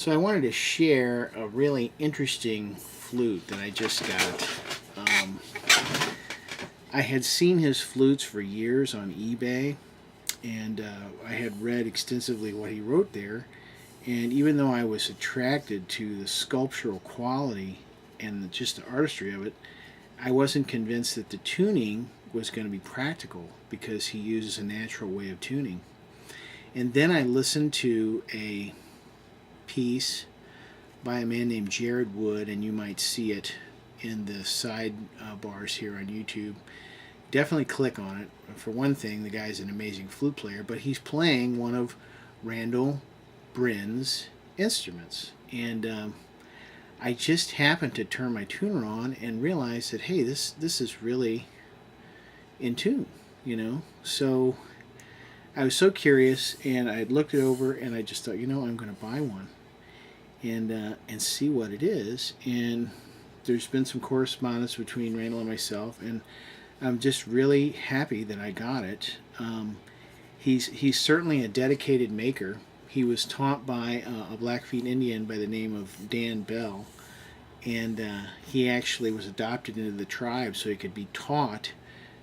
So I wanted to share a really interesting flute that I just got. I had seen his flutes for years on eBay, and I had read extensively what he wrote there. And even though I was attracted to the sculptural quality and just the artistry of it, I wasn't convinced that the tuning was going to be practical because he uses a natural way of tuning. And then I listened to a piece by a man named Jared Wood, and you might see it in the side bars here on YouTube. Definitely click on it. For one thing, the guy's an amazing flute player, but he's playing one of Randall Bryhn's instruments. And I just happened to turn my tuner on and realize that, hey, this is really in tune, you know? So I was so curious, and I looked it over, and I just thought, you know, I'm going to buy one and see what it is. And there's been some correspondence between Randall and myself, and I'm just really happy that I got it. He's certainly a dedicated maker. He was taught by a Blackfeet Indian by the name of Dan Bell, and he actually was adopted into the tribe so he could be taught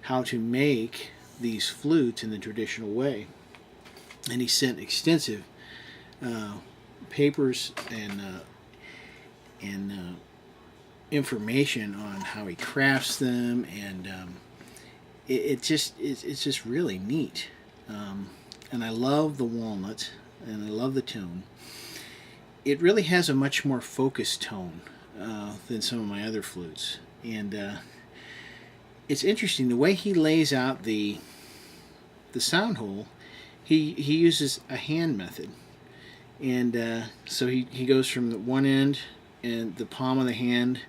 how to make these flutes in the traditional way. And he sent extensive papers and information on how he crafts them, and it's just really neat. And I love the walnut, and I love the tone. It really has a much more focused tone than some of my other flutes, and it's interesting the way he lays out the sound hole. He uses a hand method, and so he goes from the one end, and the palm of the hand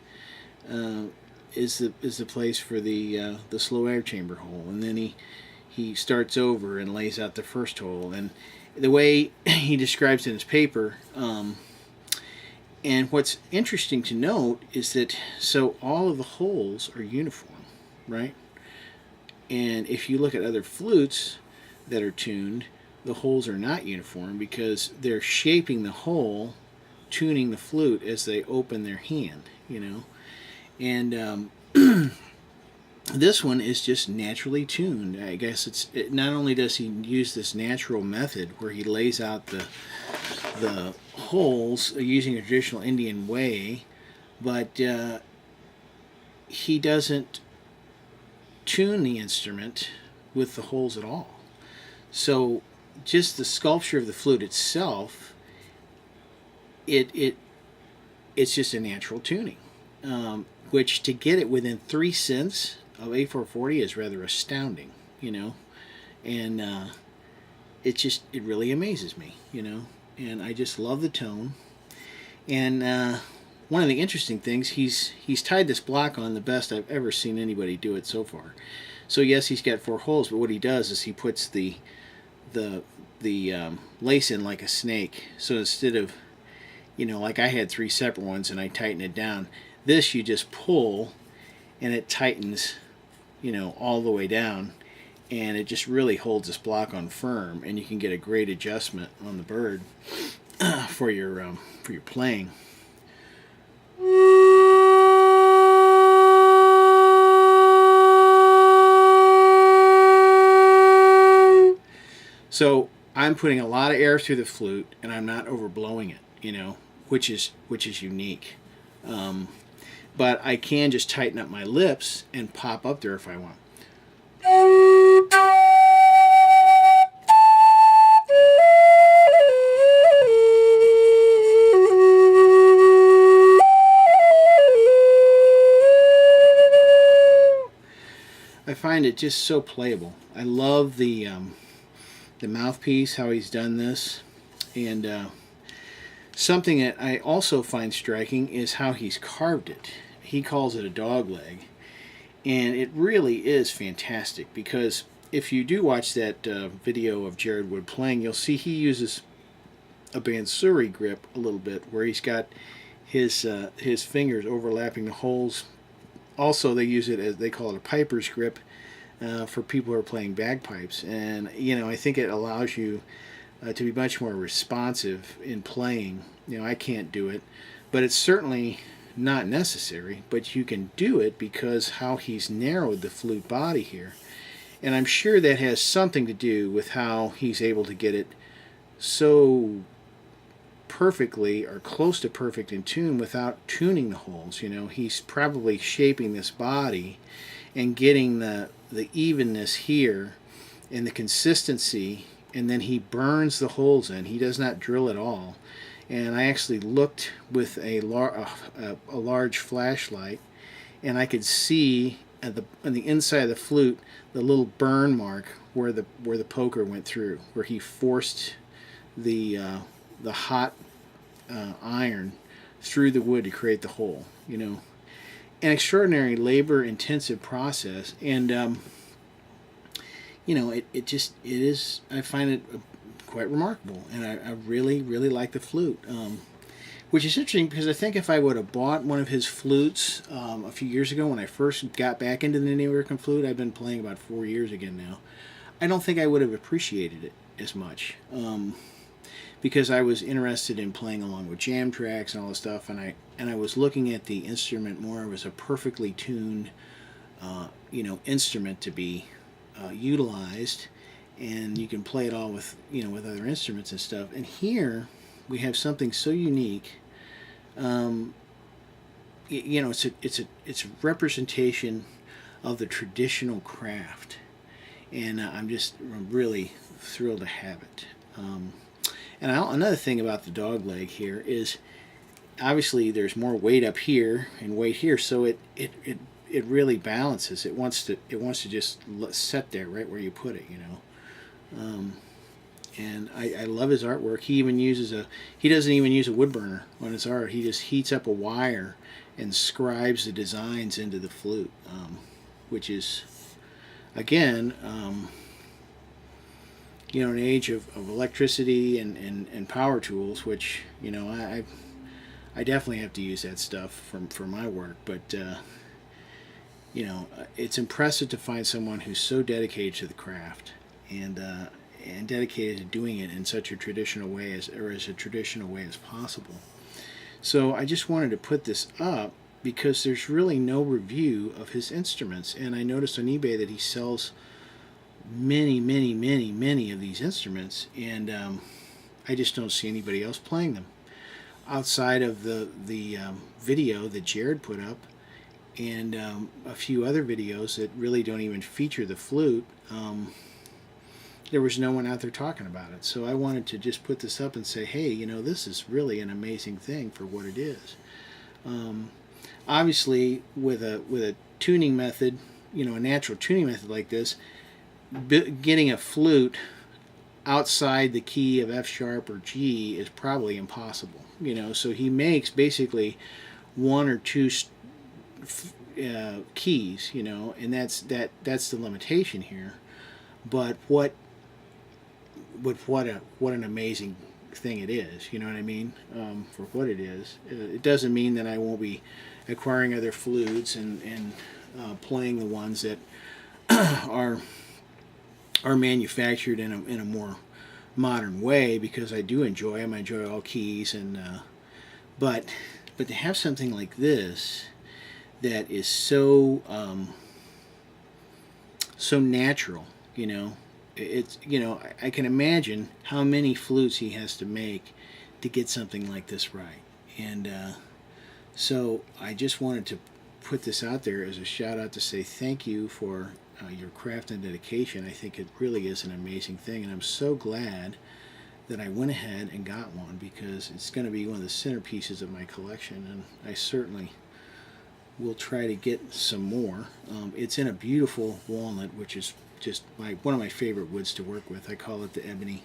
is the place for the slow air chamber hole, and then he starts over and lays out the first hole, and the way he describes it in his paper. And what's interesting to note is that so all of the holes are uniform, right? And if you look at other flutes that are tuned, the holes are not uniform because they're shaping the hole, tuning the flute as they open their hand, you know. And this one is just naturally tuned. I guess not only does he use this natural method where he lays out the holes using a traditional Indian way, but he doesn't tune the instrument with the holes at all. So just the sculpture of the flute itself, it's just a natural tuning, which to get it within 3 cents of A440 is rather astounding, you know. And it really amazes me, you know. And I just love the tone. And one of the interesting things, he's tied this block on the best I've ever seen anybody do it so far. So yes, he's got 4 holes, but what he does is he puts the lace in like a snake. So instead of, you know, like I had 3 separate ones and I tighten it down, this you just pull and it tightens, you know, all the way down, and it just really holds this block on firm, and you can get a great adjustment on the bird for your playing. So I'm putting a lot of air through the flute, and I'm not overblowing it, you know, which is unique. But I can just tighten up my lips and pop up there if I want. I find it just so playable. I love the mouthpiece, how he's done this, and something that I also find striking is how he's carved it. He calls it a dog leg, and it really is fantastic, because if you do watch that video of Jared Wood playing, you'll see he uses a Bansuri grip a little bit, where he's got his fingers overlapping the holes. Also, they use it as, they call it a piper's grip for people who are playing bagpipes, and you know, I think it allows you to be much more responsive in playing I can't do it, but it's certainly not necessary. But you can do it because how he's narrowed the flute body here. And I'm sure that has something to do with how he's able to get it so perfectly or close to perfect in tune without tuning the holes. He's probably shaping this body and getting the evenness here and the consistency, and then he burns the holes in. He does not drill at all. And I actually looked with a large flashlight, and I could see on the inside of the flute the little burn mark where the poker went through, where he forced the hot iron through the wood to create the hole. An extraordinary labor-intensive process, and it is. I find it quite remarkable, and I really like the flute. Which is interesting because I think if I would have bought one of his flutes a few years ago when I first got back into the American flute, I've been playing about 4 years again now, I don't think I would have appreciated it as much. Because I was interested in playing along with jam tracks and all this stuff, and I was looking at the instrument more as a perfectly tuned instrument to be utilized, and you can play it all with with other instruments and stuff. And here we have something so unique. It's a representation of the traditional craft, and I'm really thrilled to have it. And another thing about the dog leg here is obviously there's more weight up here and weight here, so it really balances. It wants to just set there right where you put it. And I love his artwork. He doesn't even use a wood burner on his art. He just heats up a wire and scribes the designs into the flute, which is, again, an age of electricity and power tools, which, I definitely have to use that stuff for my work. But, it's impressive to find someone who's so dedicated to the craft and dedicated to doing it in such a traditional way as traditional way as possible. So I just wanted to put this up because there's really no review of his instruments, and I noticed on eBay that he sells many of these instruments, and I just don't see anybody else playing them outside of the video that Jared put up, and a few other videos that really don't even feature the flute. There was no one out there talking about it. So I wanted to just put this up and say, hey, this is really an amazing thing for what it is. Obviously, with a tuning method, a natural tuning method like this, getting a flute outside the key of F sharp or G is probably impossible. So he makes basically one or two keys, and that's the limitation here. But what an amazing thing it is, you know what I mean? For what it is. It doesn't mean that I won't be acquiring other flutes and playing the ones that are manufactured in a more modern way, because I do enjoy them. I enjoy all keys, and but to have something like this that is so natural, it's I can imagine how many flutes he has to make to get something like this right. And so I just wanted to put this out there as a shout out to say thank you for your craft and dedication. I think it really is an amazing thing, and I'm so glad that I went ahead and got one, because it's going to be one of the centerpieces of my collection, and I certainly will try to get some more. It's in a beautiful walnut, which is just one of my favorite woods to work with. I call it the ebony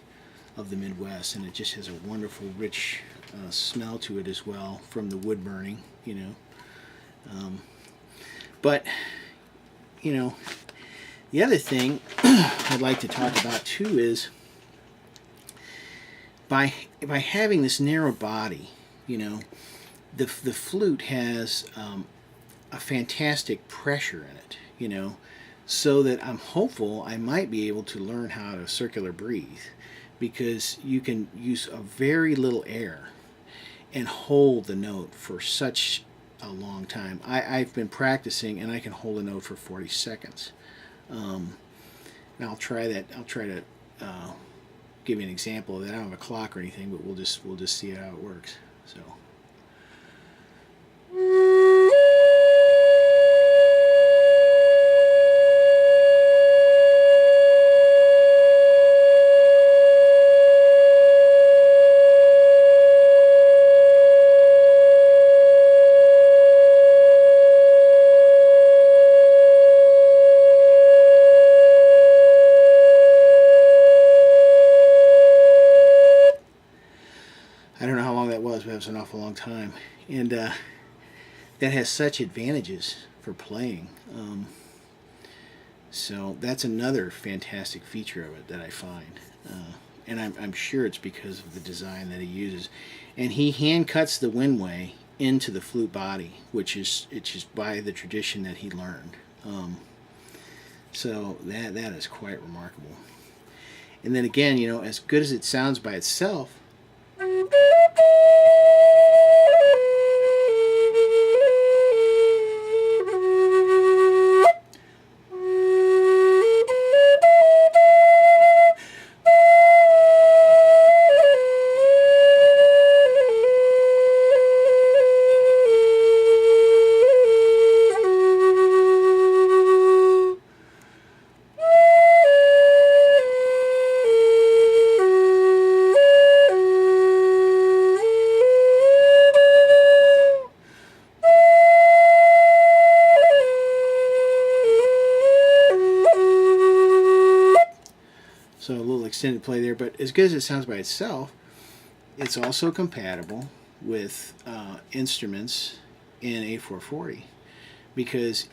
of the Midwest, and it just has a wonderful, rich smell to it as well from the wood burning, But, the other thing I'd like to talk about too is by having this narrow body, the flute has a fantastic pressure in it, so that I'm hopeful I might be able to learn how to circular breathe, because you can use a very little air, and hold the note for such a long time. I've been practicing, and I can hold a note for 40 seconds. And I'll try that. I'll try to give you an example of that. I don't have a clock or anything, but we'll just see how it works. So. I don't know how long that was, but it was an awful long time. And that has such advantages for playing. So that's another fantastic feature of it that I find. And I'm sure it's because of the design that he uses. And he hand cuts the windway into the flute body, which is by the tradition that he learned. So that is quite remarkable. And then again, you know, as good as it sounds by itself, so a little extended play there, but as good as it sounds by itself, it's also compatible with instruments in A440 because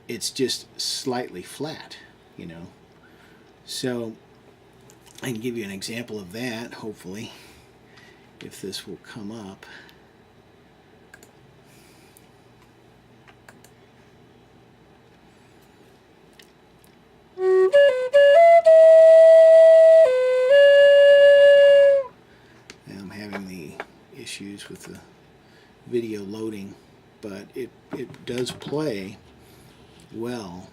it's just slightly flat, you know. So I can give you an example of that, hopefully, if this will come up. Issues with the video loading, but it does play well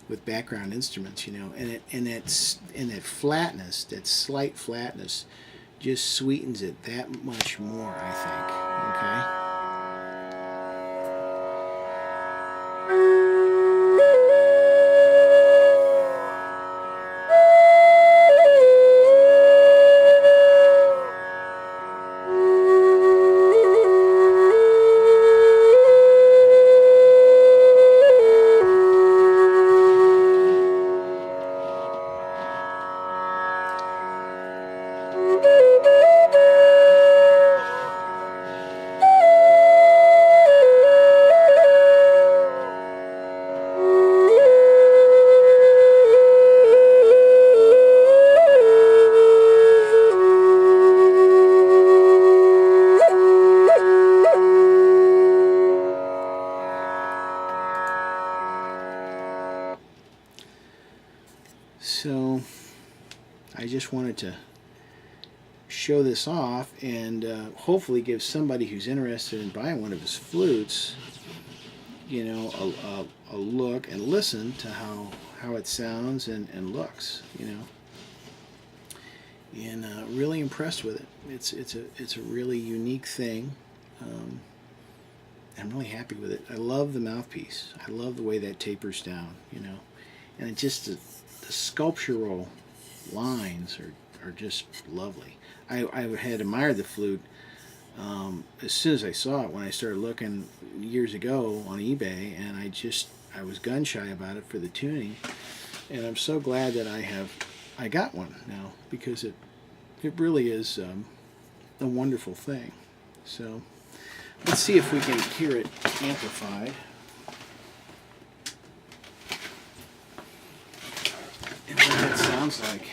with background instruments, you know, and that flatness, that slight flatness, just sweetens it that much more, I think. Okay. So I just wanted to show this off and hopefully give somebody who's interested in buying one of his flutes, you know, a look and listen to how it sounds and looks, you know. And really impressed with it. It's a really unique thing. I'm really happy with it. I love the mouthpiece. I love the way that tapers down, you know, and it just the sculptural lines are just lovely. I had admired the flute as soon as I saw it when I started looking years ago on eBay, and I was gun shy about it for the tuning, and I'm so glad that I got one now because it really is a wonderful thing. So let's see if we can hear it amplified. And what that sounds like.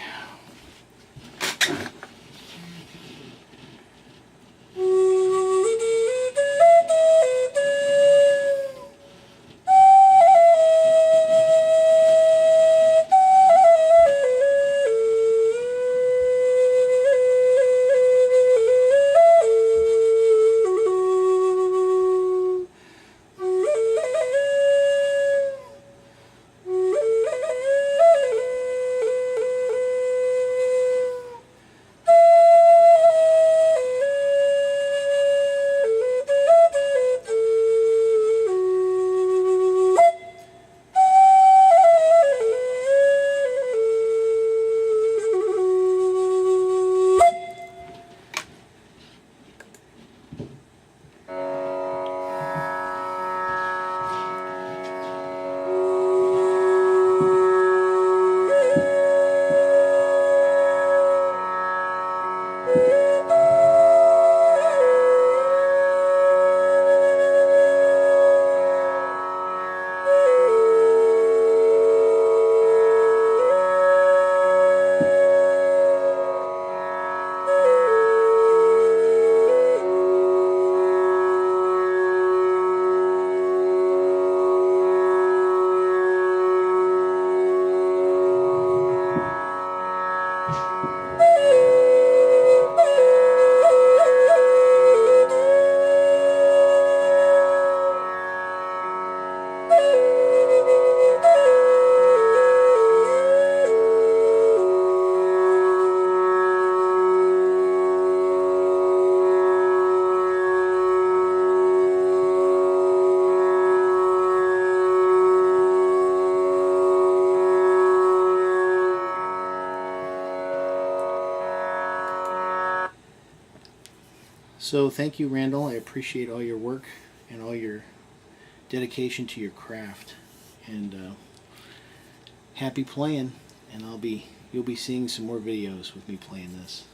So thank you, Randall. I appreciate all your work and all your dedication to your craft. And happy playing. And you'll be seeing some more videos with me playing this.